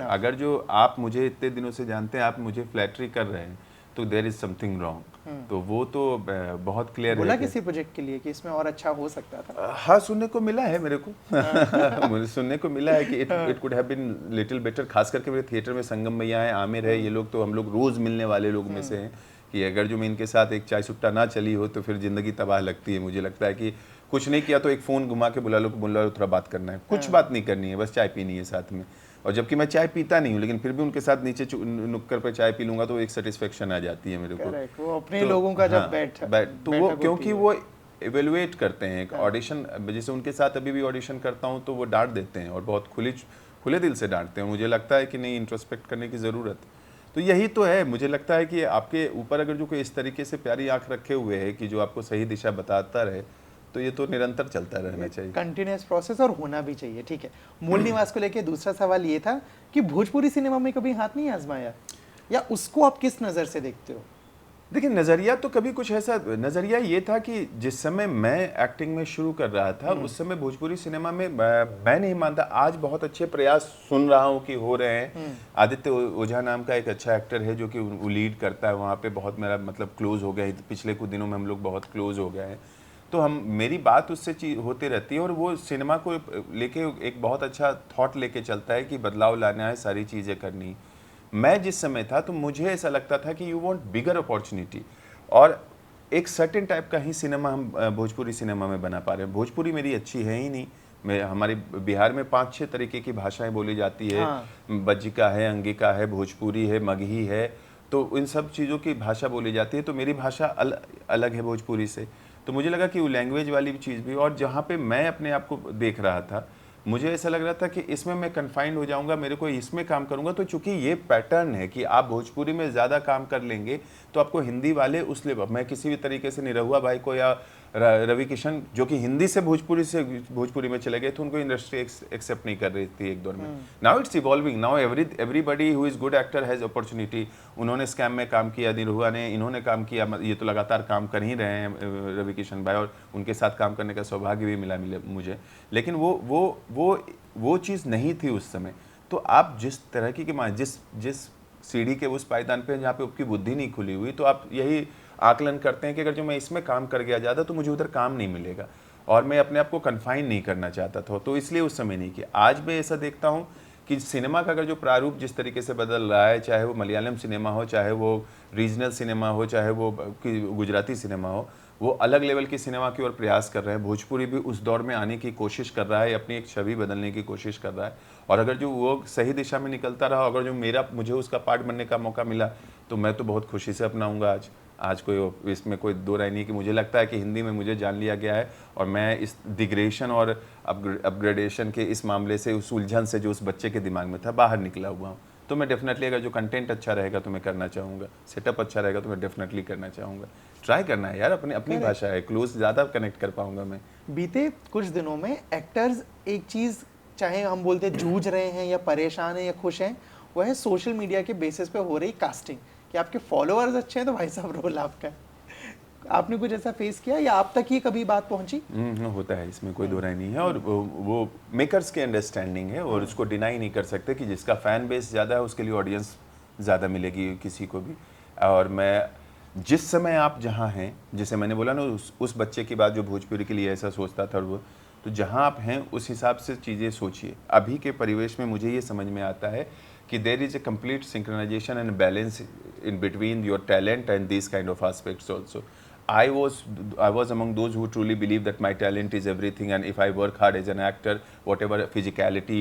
अगर जो आप मुझे इतने दिनों से जानते हैं, आप मुझे फ्लैटरी कर रहे हैं, तो देयर इज समथिंग रॉन्ग। तो वो तो बहुत क्लियर है। बोला किसी प्रोजेक्ट के लिए कि इसमें और अच्छा हो सकता था? हाँ, सुनने को मिला है मेरे को। मुझे सुनने को मिला है कि it could have been little better. खास करके मेरे थिएटर में संगम भैया है, आमिर है, ये लोग तो हम लोग रोज मिलने वाले लोग में से हैं, कि अगर जो मैं इनके साथ एक चाय सुट्टा ना चली हो तो फिर जिंदगी तबाह लगती है। मुझे लगता है कि कुछ नहीं किया तो एक फ़ोन घुमा के बुला लो, थोड़ा बात करना है, कुछ बात नहीं करनी है, बस चाय पीनी है साथ में। और जबकि मैं चाय पीता नहीं हूँ, लेकिन फिर भी उनके साथ नीचे नुक्कड़ पे चाय पी लूंगा तो एक सेटिस्फेक्शन आ जाती है मेरे को। वो अपने लोगों का जब तो वो क्योंकि वो इवेलुएट करते हैं एक ऑडिशन, जैसे उनके साथ अभी भी ऑडिशन करता हूँ तो वो डांट देते हैं, और बहुत खुले दिल से डांटते हैं। मुझे लगता है कि नहीं, इंट्रोस्पेक्ट करने की ज़रूरत। तो यही तो है, मुझे लगता है कि आपके ऊपर अगर जो कोई इस तरीके से प्यारी आंख रखे हुए है कि जो आपको सही दिशा बताता रहे, तो ये तो निरंतर चलता रहना चाहिए, कंटिन्यूअस प्रोसेस, और होना भी चाहिए। ठीक है, मूल निवास को लेके दूसरा सवाल ये था कि भोजपुरी सिनेमा में कभी हाथ नहीं आजमाया, या उसको आप किस नज़र से देखते हो? देखिए, नज़रिया तो कभी कुछ ऐसा, नज़रिया ये था कि जिस समय मैं एक्टिंग में शुरू कर रहा था उस समय भोजपुरी सिनेमा में मैं नहीं मानता, आज बहुत अच्छे प्रयास सुन रहा हूँ कि हो रहे हैं। आदित्य ओझा नाम का एक अच्छा एक्टर है जो कि वो लीड करता है वहाँ पे, बहुत मेरा मतलब क्लोज हो गया है, पिछले कुछ दिनों में हम लोग बहुत क्लोज हो गए हैं, तो मेरी बात उससे होती रहती है, और वो सिनेमा को लेके एक बहुत अच्छा थॉट लेके चलता है कि बदलाव लाना है, सारी चीज़ें करनी। मैं जिस समय था तो मुझे ऐसा लगता था कि यू वांट बिगर अपॉर्चुनिटी, और एक सर्टेन टाइप का ही सिनेमा हम भोजपुरी सिनेमा में बना पा रहे हैं। भोजपुरी मेरी अच्छी है ही नहीं। मैं हमारे बिहार में 5-6 तरीके की भाषाएं बोली जाती है। बज्जिका है, अंगिका है, भोजपुरी है, मगही है, तो इन सब चीज़ों की भाषा बोली जाती है। तो मेरी भाषा अलग है भोजपुरी से। तो मुझे लगा कि वो लैंग्वेज वाली चीज़ भी, और जहाँ पे मैं अपने आप को देख रहा था, मुझे ऐसा लग रहा था कि इसमें मैं कन्फाइंड हो जाऊंगा, मेरे को इसमें काम करूंगा। तो चूंकि ये पैटर्न है कि आप भोजपुरी में ज़्यादा काम कर लेंगे तो आपको हिंदी वाले उस लेवल, मैं किसी भी तरीके से निरहुआ भाई को या रवि किशन जो कि हिंदी से भोजपुरी में चले गए थे, उनको इंडस्ट्री एक्सेप्ट नहीं कर रही थी एक दौर में। Now it's evolving, now everybody who is good actor has opportunity. उन्होंने स्कैम में काम किया, निरहुआ ने, इन्होंने काम किया, ये तो लगातार काम कर ही रहे हैं रवि किशन भाई, और उनके साथ काम करने का सौभाग्य भी मिला मुझे। लेकिन वो चीज़ नहीं थी उस समय। तो आप जिस तरह की जिस सीढ़ी के उस पायदान पे जहाँ पे आपकी बुद्धि नहीं खुली हुई, तो आप यही आकलन करते हैं कि अगर जो मैं इसमें काम कर गया ज़्यादा तो मुझे उधर काम नहीं मिलेगा, और मैं अपने आप को कन्फाइन नहीं करना चाहता था। तो इसलिए उस समय नहीं किया। आज मैं ऐसा देखता हूँ कि सिनेमा का अगर जो प्रारूप जिस तरीके से बदल रहा है, चाहे वो मलयालम सिनेमा हो, चाहे वो रीजनल सिनेमा हो, चाहे वो गुजराती सिनेमा हो, वो अलग लेवल की सिनेमा की ओर प्रयास कर रहे हैं। भोजपुरी भी उस दौर में आने की कोशिश कर रहा है, अपनी एक छवि बदलने की कोशिश कर रहा है। और अगर जो वो सही दिशा में निकलता रहा, अगर जो मुझे उसका पार्ट बनने का मौका मिला, तो मैं तो बहुत खुशी से अपनाऊंगा। आज कोई इसमें कोई दो राय नहीं कि मुझे लगता है कि हिंदी में मुझे जान लिया गया है, और मैं इस डिग्रेडेशन और अपग्रेडेशन के इस मामले से, उस उलझन से जो उस बच्चे के दिमाग में था, बाहर निकला हुआ हूँ। तो मैं डेफिनेटली, अगर जो कंटेंट अच्छा रहेगा तो मैं करना चाहूँगा, सेटअप अच्छा रहेगा तो मैं डेफिनेटली करना चाहूँगा। ट्राई करना है यार, अपनी भाषा है, क्लोज ज़्यादा कनेक्ट कर पाऊँगा मैं। बीते कुछ दिनों में एक्टर्स एक चीज़, चाहे हम बोलते जूझ रहे हैं या परेशान हैं या खुश हैं, वह है सोशल मीडिया के बेसिस पे हो रही कास्टिंग, कि आपके फॉलोअर्स अच्छे हैं तो भाई साहब रोल आपका है। आपने कुछ ऐसा फेस किया या आप तक ये कभी बात पहुंची? होता है, इसमें कोई दो राय नहीं है। और वो मेकर्स की अंडरस्टैंडिंग है, और उसको डिनाई नहीं कर सकते कि जिसका फैन बेस ज़्यादा है उसके लिए ऑडियंस ज़्यादा मिलेगी किसी को भी। और मैं जिस समय आप जहाँ हैं, जैसे मैंने बोला ना, उस बच्चे की बात जो भोजपुरी के लिए ऐसा सोचता था, वो तो जहाँ आप हैं उस हिसाब से चीज़ें सोचिए। अभी के परिवेश में मुझे ये समझ में आता है कि there is a complete synchronisation and balance in between your talent and these kind of aspects also. I was among those who truly believe that my talent is everything, and if I work hard as an actor, whatever physicality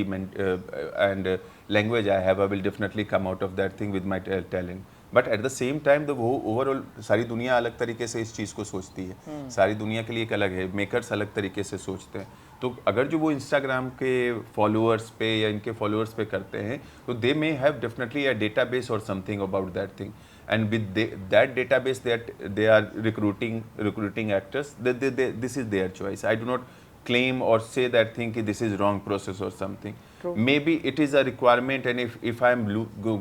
and language I have, I will definitely come out of that thing with my talent. But at the same time वो overall सारी दुनिया अलग तरीके से इस चीज़ को सोचती है। सारी दुनिया के लिए एक अलग है, मेकर्स अलग तरीके से सोचते हैं। तो अगर जो वो इंस्टाग्राम के फॉलोअर्स पे या इनके फॉलोअर्स पे करते हैं, तो they may have definitely a database और something about that thing, and with that database that they are recruiting actors, this is their choice. I do not claim or say that thing this is wrong process or something. True. Maybe it is a requirement, and if I am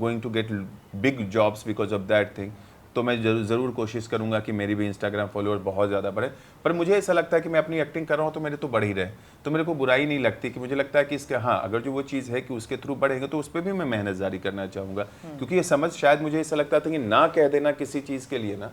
going to get big jobs because of that thing, तो मैं ज़रूर कोशिश करूँगा कि मेरी भी Instagram follower बहुत ज़्यादा बढ़े। पर मुझे ऐसा लगता है कि मैं अपनी एक्टिंग कर रहा हूँ तो मेरे तो बढ़ ही रहे, तो मेरे को बुराई नहीं लगती। कि मुझे लगता है कि इसके, हाँ, अगर जो वो चीज़ है कि उसके थ्रू बढ़ेंगे तो उस पर भी मैं मेहनत जारी करना चाहूँगा। क्योंकि ये समझ, शायद मुझे ऐसा लगता था कि ना कह देना किसी चीज़ के लिए ना,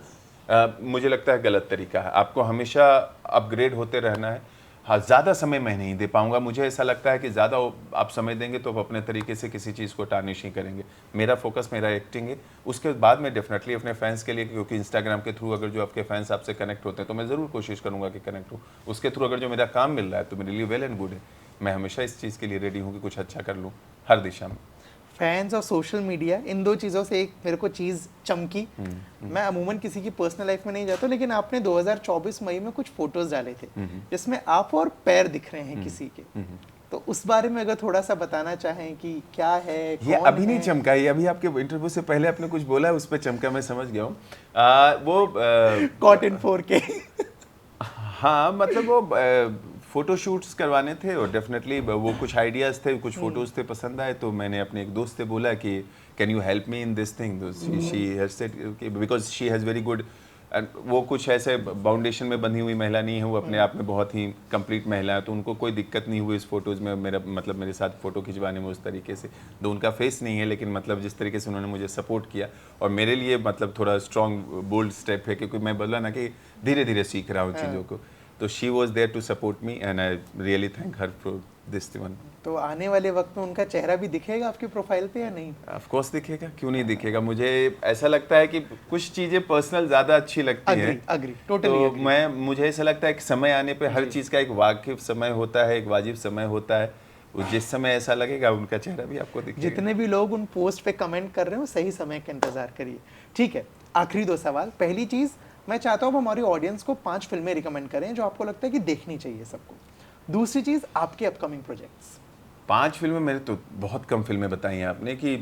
मुझे लगता है गलत तरीका है। आपको हमेशा अपग्रेड होते रहना है। हाँ, ज़्यादा समय मैं नहीं दे पाऊँगा। मुझे ऐसा लगता है कि ज़्यादा आप समय देंगे तो आप अपने तरीके से किसी चीज़ को टार्निश ही करेंगे। मेरा फोकस मेरा एक्टिंग है। उसके बाद मैं डेफिनेटली अपने फैंस के लिए, क्योंकि इंस्टाग्राम के थ्रू अगर जो आपके फैंस आपसे कनेक्ट होते हैं तो मैं ज़रूर कोशिश करूँगा कि कनेक्ट हो। उसके थ्रू अगर जो मेरा काम मिल रहा है तो मेरे लिए वेल एंड गुड है। मैं हमेशा इस चीज़ के लिए रेडी हूँ कि कुछ अच्छा कर लूँ हर दिशा में। फैंस और सोशल मीडिया, इन दो चीज़ों से एक मेरे को चीज़ चमकी। मैं अमूमन किसी की पर्सनल लाइफ में नहीं जाता, लेकिन आपने 2024 मई में कुछ फोटोज डाले थे जिसमें आप और पैर दिख रहे हैं किसी के, तो उस बारे में अगर थोड़ा सा बताना चाहें कि क्या है, ये अभी नहीं चमका, ये अभी आपके इंटरव्यू से पहले आपने कुछ बोला, उस पर चमका, मैं समझ गया हूँ। वो कॉट इन 4K हाँ, मतलब वो फ़ोटो शूट्स करवाने थे, और डेफिनेटली वो कुछ आइडियाज़ थे, कुछ फ़ोटोज़ थे, पसंद आए, तो मैंने अपने एक दोस्त से बोला कि can you help me in this thing. She has said, because she has very good, and वो कुछ ऐसे बाउंडेशन में बंधी हुई महिला नहीं है, वो अपने आप में बहुत ही कंप्लीट महिला है, तो उनको कोई दिक्कत नहीं हुई इस फोटोज़ में मेरे साथ फ़ोटो खिंचवाने में उस तरीके से। तो उनका फेस नहीं है, लेकिन मतलब जिस तरीके से उन्होंने मुझे सपोर्ट किया, और मेरे लिए मतलब थोड़ा स्ट्रॉन्ग बोल्ड स्टेप है, क्योंकि मैं बोला ना कि धीरे धीरे सीख रहा हूँ चीज़ों को। तो she was there to support me, and I really thank her for this one. तो आने वाले वक्त में उनका चेहरा भी दिखेगा आपकी प्रोफाइल पे या नहीं? ऑफ कोर्स दिखेगा, क्यों नहीं दिखेगा। मुझे ऐसा लगता है कि कुछ चीज़ें पर्सनल ज़्यादा अच्छी लगती हैं। Agree totally. तो मुझे ऐसा लगता है कि समय आने पे हर चीज़ का एक वाकिफ समय होता है, एक वाजिब समय होता है। वो जिस समय ऐसा लगेगा उनका चेहरा भी आपको दिखेगा। जितने भी लोग उन पोस्ट पे कमेंट कर रहे हो सही समय का इंतजार करिए। ठीक है, आखिरी 2 सवाल। पहली चीज़, मैं चाहता हूँ हमारी ऑडियंस को 5 फिल्में रिकमेंड करें जो आपको लगता है कि देखनी चाहिए सबको। दूसरी चीज़, आपके अपकमिंग प्रोजेक्ट्स। 5 फिल्में, मेरे तो बहुत कम फिल्में बताई हैं आपने कि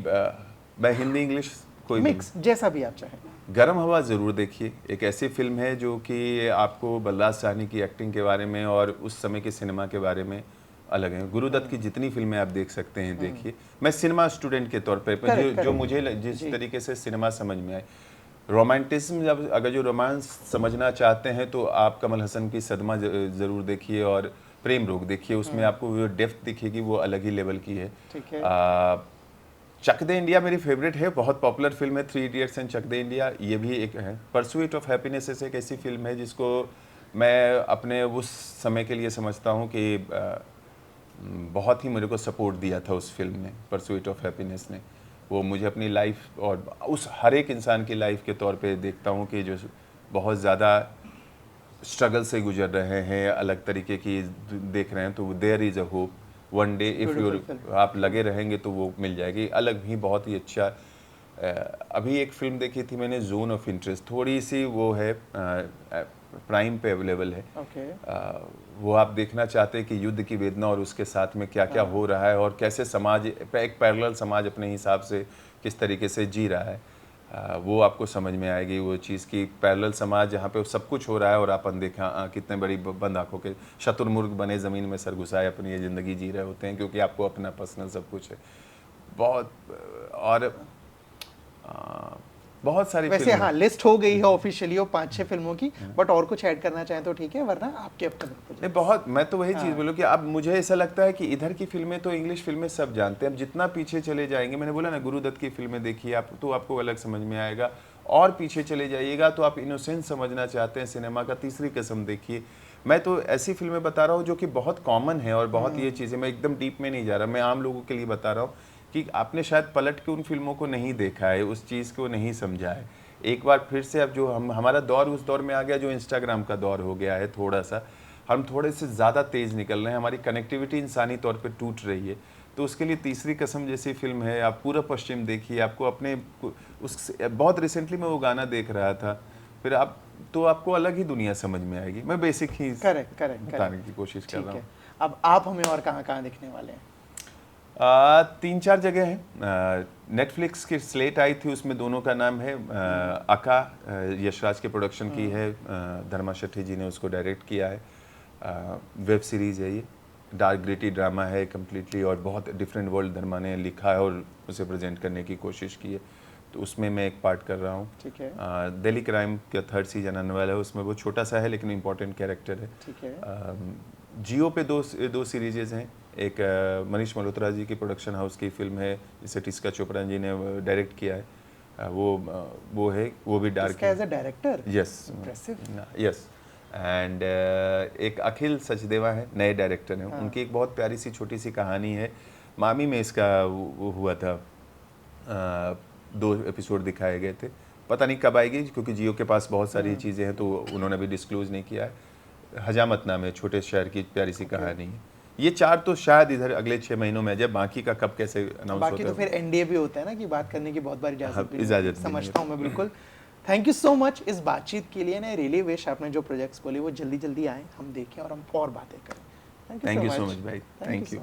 मैं हिंदी इंग्लिश कोई मिक्स, जैसा भी आप चाहें। गर्म हवा ज़रूर देखिए। एक ऐसी फिल्म है जो कि आपको बलराज साहनी की एक्टिंग के बारे में और उस समय के सिनेमा के बारे में अलग है। गुरुदत्त की जितनी फिल्में आप देख सकते हैं देखिए। मैं सिनेमा स्टूडेंट के तौर पे जो मुझे जिस तरीके से सिनेमा समझ में आए, रोमांटिज्म, जब अगर जो रोमांस समझना चाहते हैं तो आप कमल हसन की सदमा ज़रूर देखिए और प्रेम रोग देखिए। उसमें आपको वो डेप्थ दिखेगी, वो अलग ही लेवल की है। ठीक है। चक दे इंडिया मेरी फेवरेट है, बहुत पॉपुलर फिल्म है। 3 idiots and Chak De India, ये भी एक है। परसुइट ऑफ हैप्पीनेस एक ऐसी फिल्म है जिसको मैं अपने उस समय के लिए समझता हूँ कि बहुत ही मेरे को सपोर्ट दिया था उस फिल्म ने, परसुइट ऑफ हैप्पीनेस ने। वो मुझे अपनी लाइफ और उस हर एक इंसान की लाइफ के तौर पे देखता हूँ कि जो बहुत ज़्यादा स्ट्रगल से गुजर रहे हैं, अलग तरीके की देख रहे हैं, तो there is a hope. One day if you आप लगे रहेंगे तो वो मिल जाएगी। अलग भी बहुत ही अच्छा। अभी एक फिल्म देखी थी मैंने, जोन ऑफ इंटरेस्ट, थोड़ी सी वो है, प्राइम पे अवेलेबल है। वो आप देखना चाहते हैं कि युद्ध की वेदना और उसके साथ में क्या क्या हो रहा है और कैसे समाज एक पैरेलल समाज अपने हिसाब से किस तरीके से जी रहा है, वो आपको समझ में आएगी। वो चीज़ की पैरेलल समाज जहाँ पे सब कुछ हो रहा है और आप अनदेखा कितने बड़ी बंद आँखों के शतुरमुर्ग बने ज़मीन में सर घुसाए अपनी ये ज़िंदगी जी रहे होते हैं, क्योंकि आपको अपना पर्सनल सब कुछ है। बहुत और बहुत सारी वैसे हाँ, लिस्ट हो गई है ऑफिशियली वो 5-6 फिल्मों की, बट और कुछ ऐड करना चाहें तो ठीक है, वरना आपके अपकमिंग प्रोजेक्ट। बहुत, मैं तो वही चीज़ बोलूँ कि अब मुझे ऐसा लगता है कि इधर की फिल्में तो इंग्लिश फिल्में सब जानते हैं। अब जितना पीछे चले जाएंगे, मैंने बोला ना, गुरुदत्त की फिल्में देखिए आप तो आपको अलग समझ में आएगा। और पीछे चले जाइएगा तो आप इनोसेंस समझना चाहते हैं सिनेमा का, तीसरी कसम देखिए। मैं तो ऐसी फिल्में बता रहा हूँ जो कि बहुत कॉमन है और बहुत ये चीज़ें, मैं एकदम डीप में नहीं जा रहा, मैं आम लोगों के लिए बता रहा हूँ कि आपने शायद पलट के उन फिल्मों को नहीं देखा है, उस चीज़ को नहीं समझा है। एक बार फिर से अब जो हमारा दौर उस दौर में आ गया जो इंस्टाग्राम का दौर हो गया है, थोड़ा सा हम थोड़े से ज़्यादा तेज़ निकल रहे हैं, हमारी कनेक्टिविटी इंसानी तौर पे टूट रही है। तो उसके लिए तीसरी कसम जैसी फिल्म है, आप पूरा पश्चिम देखिए, आपको अपने उस बहुत रिसेंटली मैं वो गाना देख रहा था, फिर आप तो आपको अलग ही दुनिया समझ में आएगी। मैं बेसिक ही बताने की कोशिश कर रहा हूँ। अब आप हमें और कहाँ दिखने वाले हैं? 3-4 जगह हैं। नेटफ्लिक्स की स्लेट आई थी, उसमें दोनों का नाम है अका, यशराज के प्रोडक्शन की है, धर्मा शेट्टी जी ने उसको डायरेक्ट किया है। वेब सीरीज़ है ये, डार्क ग्रिटी ड्रामा है कम्प्लीटली, और बहुत डिफरेंट वर्ल्ड धर्मा ने लिखा है और उसे प्रेजेंट करने की कोशिश की है, तो उसमें मैं एक पार्ट कर रहा हूँ। ठीक है। दिल्ली क्राइम का 3rd सीजन आने वाला है, उसमें वो छोटा सा है लेकिन इम्पोर्टेंट कैरेक्टर है। ठीक है। जियो पे दो सीरीजेज हैं। एक मनीष मल्होत्रा जी की प्रोडक्शन हाउस की फिल्म है जिसे टिस्का चोपड़ा जी ने डायरेक्ट किया है, वो है, वो भी dark as a director. Yes, yes. And एक अखिल सचदेवा है, नए डायरेक्टर हैं। उनकी एक बहुत प्यारी सी छोटी सी कहानी है, मामी में इसका वो हुआ था, 2 एपिसोड दिखाए गए थे, पता नहीं कब आएगी क्योंकि जियो के पास बहुत सारी चीज़ें हैं तो उन्होंने भी डिस्क्लोज नहीं किया है। हजामत नाम है, छोटे शहर की प्यारी सी कहानी है। ये 4 तो शायद इधर अगले 6 महीनों में आ जाए, बाकी का कब कैसे अनाउंस होता है। बाकी तो फिर एनडीए भी होता है ना कि बात करने की बहुत बार इजाजत समझता हूँ मैं बिल्कुल। थैंक यू सो मच इस बातचीत के लिए। ना रियली विश आपने जो प्रोजेक्ट्स बोले वो जल्दी जल्दी आए, हम देखें और हम और बातें करें। थैंक यू सो मच भाई, थैंक यू।